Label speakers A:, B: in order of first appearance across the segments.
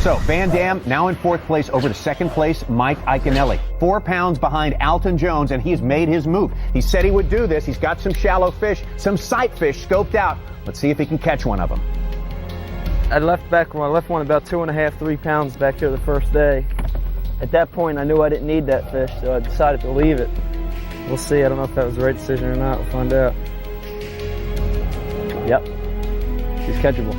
A: So Van Dam now in 4th place over to 2nd place Mike Iaconelli. 4 pounds behind Alton Jones, and he's made his move. He said he would do this. He's got some shallow fish, some sight fish scoped out. Let's see if he can catch one of them.
B: I left one about 2.5, 3 pounds back here the first day. At that point, I knew I didn't need that fish, so I decided to leave it. We'll see. I don't know if that was the right decision or not. We'll find out. Yep. She's catchable.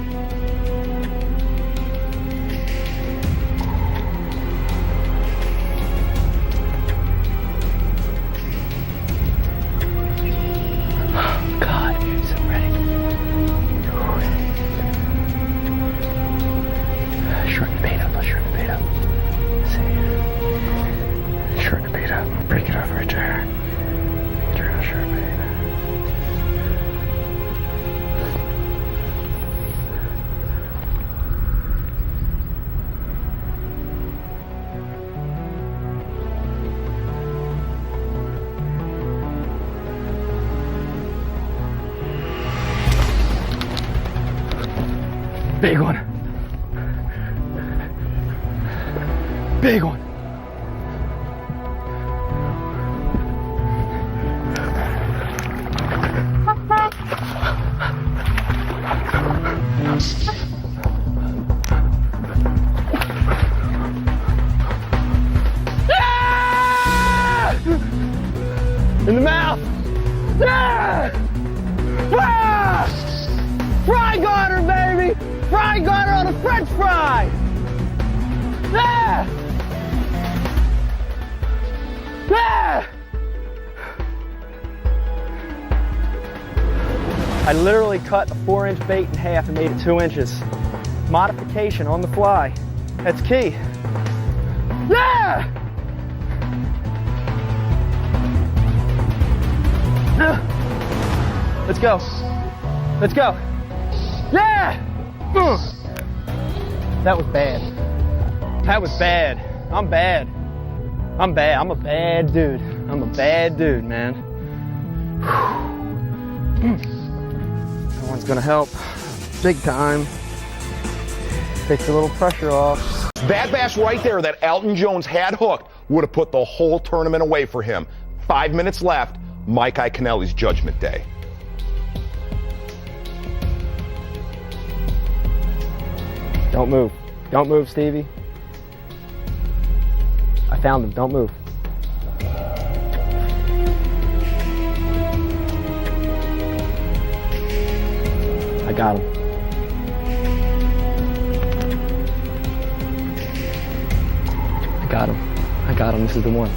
B: Oh, God. She's so ready. Shorten the bait up. Let's shorten the bait up. Let's see. Shorten the bait up. Break it off right there. Turn on short bait. Big one. Big one. In the mouth. Yeah! Ah! Fry garter, baby! Fry garter on a French fry! Yeah! Yeah! I literally cut a 4-inch bait in half and made it 2 inches. Modification on the fly. That's key. Yeah! Let's go. Let's go. Yeah! That was bad. That was bad. I'm bad. I'm bad. I'm a bad dude. I'm a bad dude, man. That one's gonna help big time. Takes a little pressure off.
C: That bass right there that Alton Jones had hooked would have put the whole tournament away for him. 5 minutes left. Mike Iaconelli's judgment day.
B: Don't move. Don't move, Stevie. I found him. Don't move. I got him. I got him. I got him. This is the one.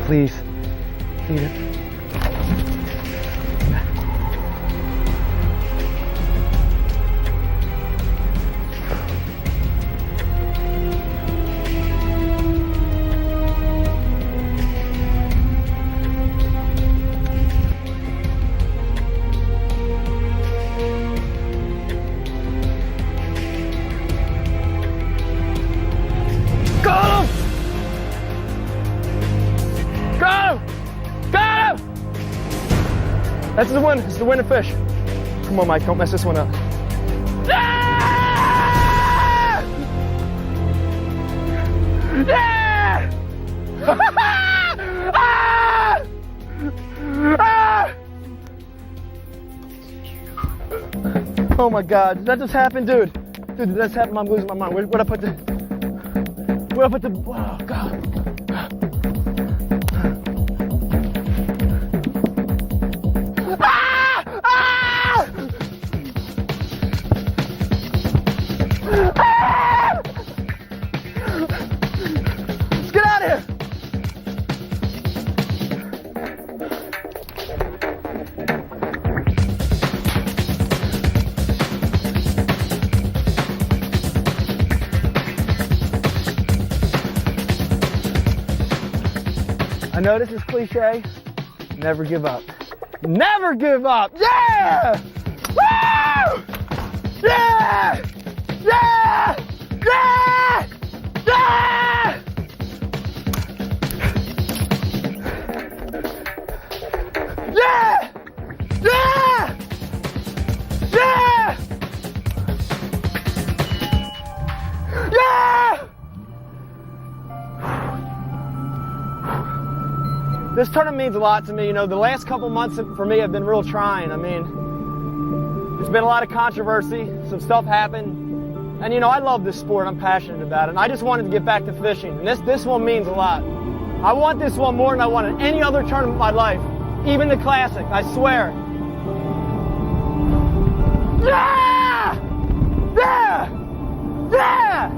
B: Please, eat it. Got him! Got him! Got him! That's the win. It's the winning fish. Come on, Mike. Don't mess this one up. Ah! Yeah! Ah! Ah! Oh my God! Did that just happen, dude? Dude, did that just happen? I'm losing my mind. Where'd I put the? Where'd I put the? Oh God! Let's get out of here! I know this is cliche. Never give up. Never give up! Yeah! Woo! Yeah! Yeah! Yeah! This tournament means a lot to me. You know, the last couple months for me have been real trying. I mean, there's been a lot of controversy. Some stuff happened. And, you know, I love this sport. I'm passionate about it. And I just wanted to get back to fishing. And this one means a lot. I want this one more than I wanted any other tournament in my life. Even the Classic, I swear. Yeah! Yeah! Yeah!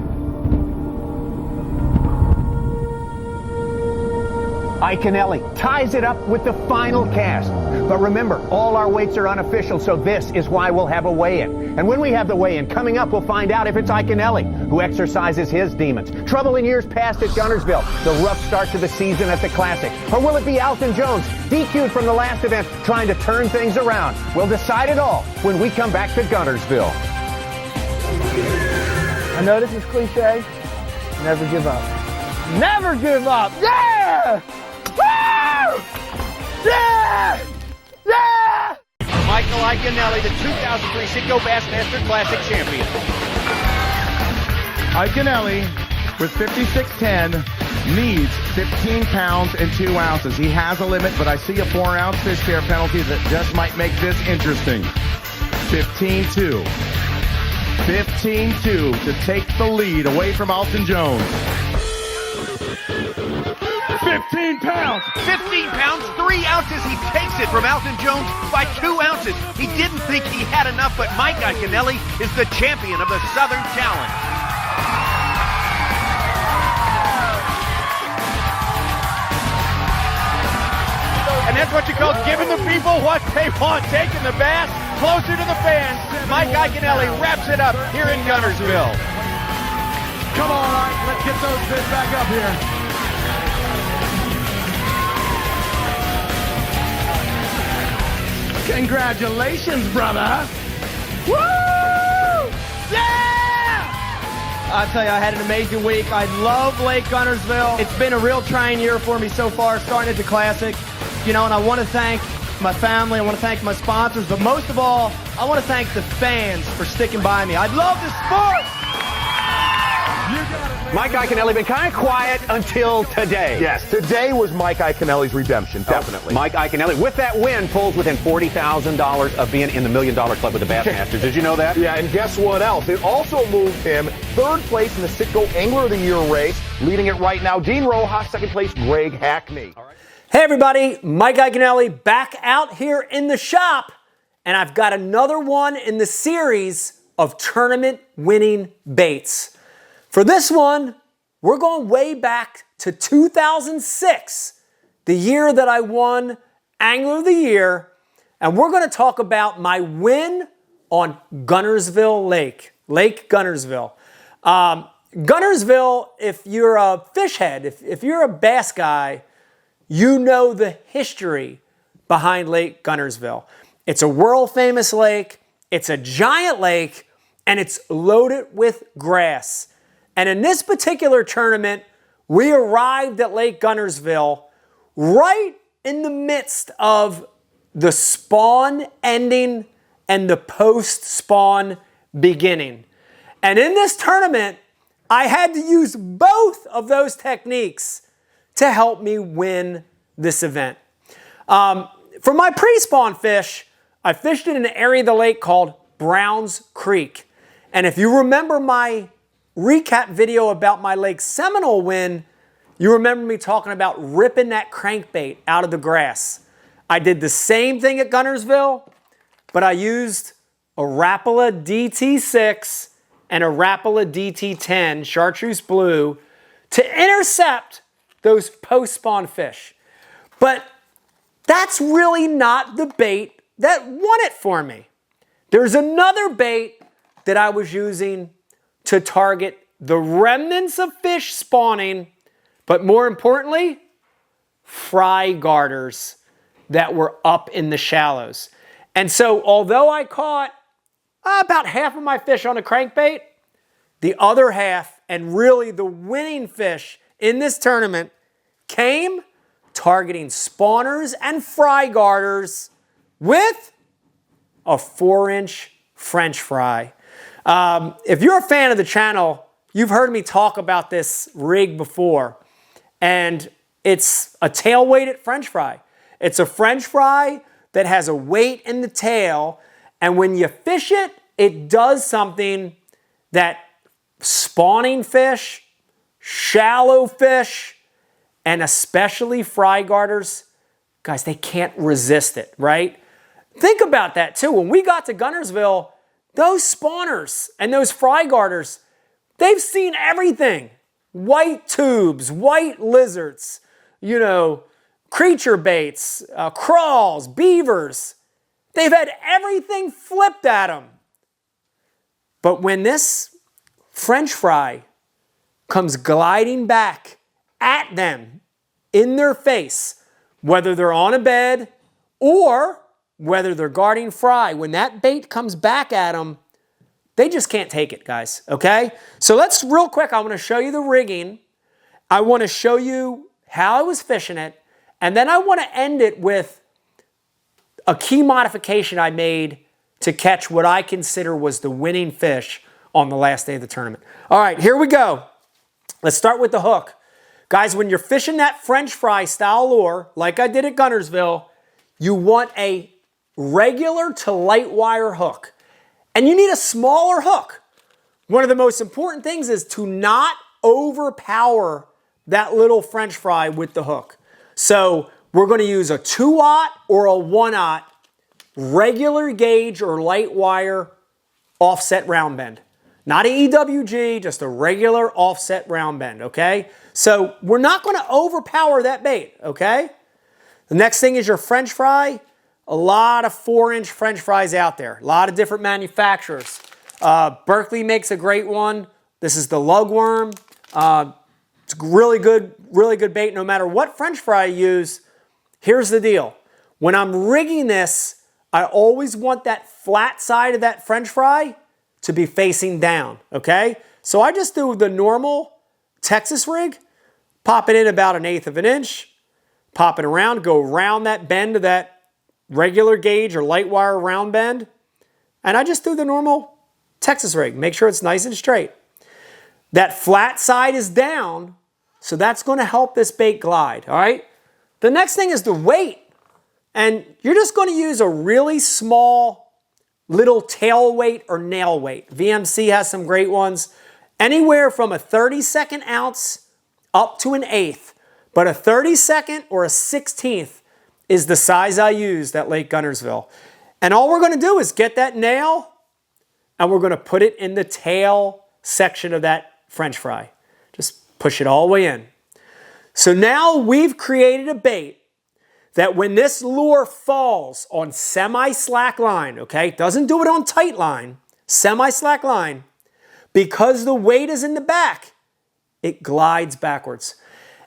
A: Iaconelli ties it up with the final cast. But remember, all our weights are unofficial, so this is why we'll have a weigh-in. And when we have the weigh-in, coming up, we'll find out if it's Iaconelli who exercises his demons. Trouble in years past at Guntersville, the rough start to the season at the Classic. Or will it be Alton Jones, DQ'd from the last event, trying to turn things around? We'll decide it all when we come back to Guntersville.
B: I know this is cliche. Never give up. Never give up! Yeah! Woo! Yeah! Yeah!
A: Michael Iaconelli, the 2003 Cinco Bassmaster Classic champion.
D: Iaconelli, with 56.10, needs 15 pounds and 2 ounces. He has a limit, but I see a 4-ounce fish share penalty that just might make this interesting. 15-2. 15-2 to take the lead away from Alton Jones. 15 pounds!
A: 15 pounds, 3 ounces. He takes it from Alton Jones by 2 ounces. He didn't think he had enough, but Mike Iaconelli is the champion of the Southern Challenge. And that's what you call giving the people what they want, taking the bass closer to the fans. Mike Iaconelli wraps it up here in Guntersville.
D: Come on, let's get those fish back up here. Congratulations, brother.
B: Woo! Yeah! I'll tell you, I had an amazing week. I love Lake Guntersville. It's been a real trying year for me so far, starting at the Classic. You know, and I want to thank my family, I want to thank my sponsors, but most of all, I want to thank the fans for sticking by me. I love the sport!
A: Mike Iaconelli been kind of quiet until today.
C: Yes, today was Mike Iaconelli's redemption, definitely.
A: Mike Iaconelli, with that win, pulls within $40,000 of being in the $1 Million Club with the Bassmasters. Did you know that?
C: Yeah, and guess what else? It also moved him third place in the Citgo Angler of the Year race. Leading it right now, Dean Rojas, second place, Greg Hackney.
E: Hey everybody, Mike Iaconelli back out here in the shop, and I've got another one in the series of tournament winning baits. For this one, we're going way back to 2006, the year that I won Angler of the Year, and we're going to talk about my win on Guntersville Lake, Lake Guntersville. Guntersville, if you're a fish head, if you're a bass guy, you know the history behind Lake Guntersville. It's a world famous lake, it's a giant lake, and it's loaded with grass. And in this particular tournament, we arrived at Lake Guntersville right in the midst of the spawn ending and the post-spawn beginning. And in this tournament, I had to use both of those techniques to help me win this event. For my pre-spawn fish, I fished in an area of the lake called Browns Creek. And if you remember my recap video about my Lake Seminole win, you remember me talking about ripping that crankbait out of the grass. I did the same thing at Guntersville, but I used a Rapala DT6 and a Rapala DT10 Chartreuse Blue to intercept those post-spawn fish. But that's really not the bait that won it for me. There's another bait that I was using to target the remnants of fish spawning, but more importantly, fry garters that were up in the shallows. And so although I caught about half of my fish on a crankbait, the other half, and really the winning fish in this tournament, came targeting spawners and fry garters with a 4-inch French fry. If you're a fan of the channel, you've heard me talk about this rig before. And it's a tail-weighted French fry. It's a French fry that has a weight in the tail, and when you fish it, it does something that spawning fish, shallow fish, and especially fry garters, guys, they can't resist it, right? Think about that too. When we got to Guntersville, those spawners and those fry garters, they've seen everything. White tubes, white lizards, you know, creature baits, crawls, beavers. They've had everything flipped at them. But when this French fry comes gliding back at them in their face, whether they're on a bed or whether they're guarding fry, when that bait comes back at them, they just can't take it, guys, okay? So let's real quick, I want to show you the rigging. I want to show you how I was fishing it, and then I want to end it with a key modification I made to catch what I consider was the winning fish on the last day of the tournament. All right, here we go. Let's start with the hook. Guys, when you're fishing that French fry style lure, like I did at Guntersville, you want a regular to light wire hook. And you need a smaller hook. One of the most important things is to not overpower that little French fry with the hook. So we're going to use a 2-aught or a 1-aught regular gauge or light wire offset round bend. Not an EWG, just a regular offset round bend, okay? So we're not going to overpower that bait, okay? The next thing is your French fry. A lot of 4-inch French fries out there. A lot of different manufacturers. Berkeley makes a great one. This is the lugworm. It's really good bait no matter what French fry you use. Here's the deal. When I'm rigging this, I always want that flat side of that French fry to be facing down, okay? So I just do the normal Texas rig, pop it in about 1/8 of an inch, pop it around, go around that bend of that regular gauge or light wire round bend, and I just do the normal Texas rig. Make sure it's nice and straight. That flat side is down, so that's going to help this bait glide, all right? The next thing is the weight, and you're just going to use a really small little tail weight or nail weight. VMC has some great ones, anywhere from a 32nd ounce up to an 1/8, but a 32nd or a 16th is the size I used at Lake Guntersville. And all we're going to do is get that nail and we're going to put it in the tail section of that French fry. Just push it all the way in. So now we've created a bait that when this lure falls on semi-slack line, okay, doesn't do it on tight line, semi-slack line, because the weight is in the back, it glides backwards.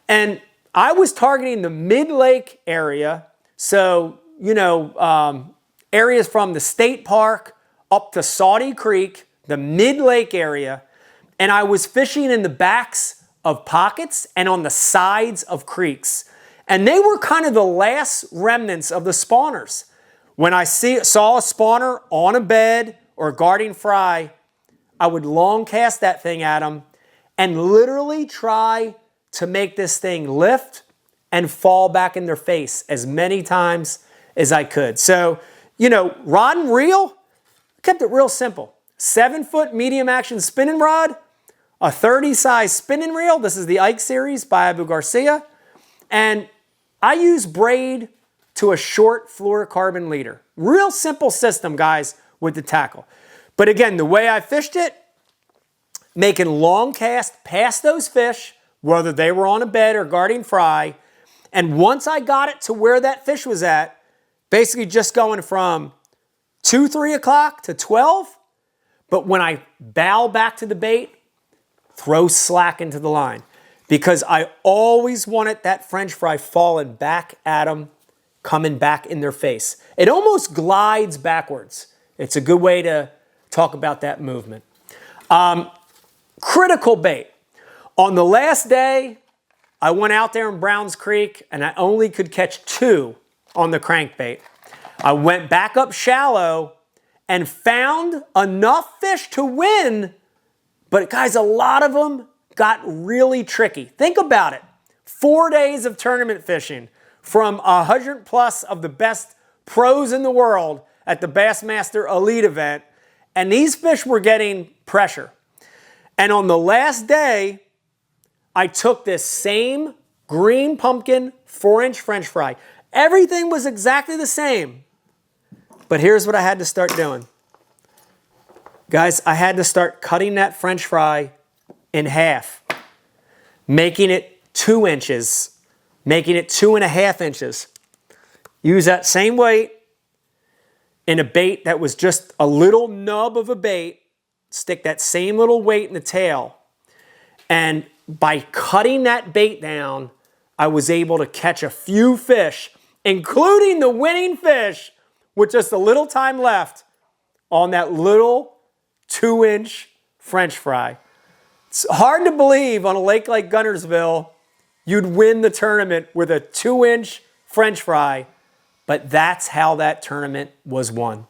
E: And I was targeting the mid-lake area, so, you know, areas from the state park up to Saudi Creek, the mid-lake area, and I was fishing in the backs of pockets and on the sides of creeks. And they were kind of the last remnants of the spawners. When I saw a spawner on a bed or guarding fry, I would long cast that thing at them and literally try to make this thing lift and fall back in their face as many times as I could. So, you know, rod and reel, kept it real simple. 7-foot medium action spinning rod, a 30 size spinning reel. This is the Ikes series by Abu Garcia. And I use braid to a short fluorocarbon leader. Real simple system, guys, with the tackle. But again, the way I fished it, making long casts past those fish, whether they were on a bed or guarding fry. And once I got it to where that fish was at, basically just going from 2, 3 o'clock to 12. But when I bow back to the bait, throw slack into the line. Because I always wanted that French fry falling back at them, coming back in their face. It almost glides backwards. It's a good way to talk about that movement. Critical bait. On the last day, I went out there in Browns Creek and I only could catch 2 on the crankbait. I went back up shallow and found enough fish to win, but guys, a lot of them got really tricky. Think about it. 4 days of tournament fishing from 100 plus of the best pros in the world at the Bassmaster Elite event, and these fish were getting pressure. And on the last day, I took this same green pumpkin 4-inch French fry. Everything was exactly the same, but here's what I had to start doing. Guys, I had to start cutting that French fry in half, making it 2 inches, making it 2.5 inches. Use that same weight in a bait that was just a little nub of a bait, stick that same little weight in the tail, and by cutting that bait down, I was able to catch a few fish, including the winning fish, with just a little time left on that little 2-inch French fry. It's hard to believe on a lake like Guntersville, you'd win the tournament with a 2-inch French fry, but that's how that tournament was won.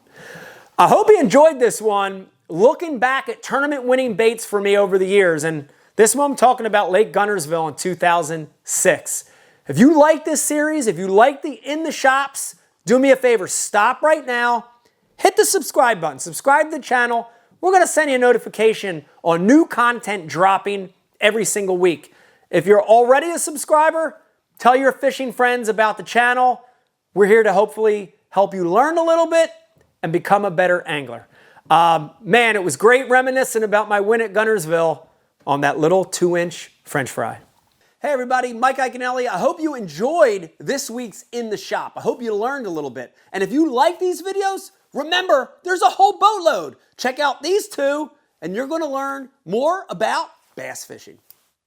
E: I hope you enjoyed this one, looking back at tournament winning baits for me over the years, and this one I'm talking about Lake Guntersville in 2006. If you like this series, if you like the In the Shops, do me a favor, stop right now, hit the subscribe button, subscribe to the channel. We're going to send you a notification on new content dropping every single week. If you're already a subscriber, tell your fishing friends about the channel. We're here to hopefully help you learn a little bit and become a better angler. Man, it was great reminiscing about my win at Guntersville on that little 2-inch French fry. Hey everybody, Mike Iaconelli. I hope you enjoyed this week's In the Shop. I hope you learned a little bit. And if you like these videos, remember, there's a whole boatload. Check out these two, and you're going to learn more about bass fishing.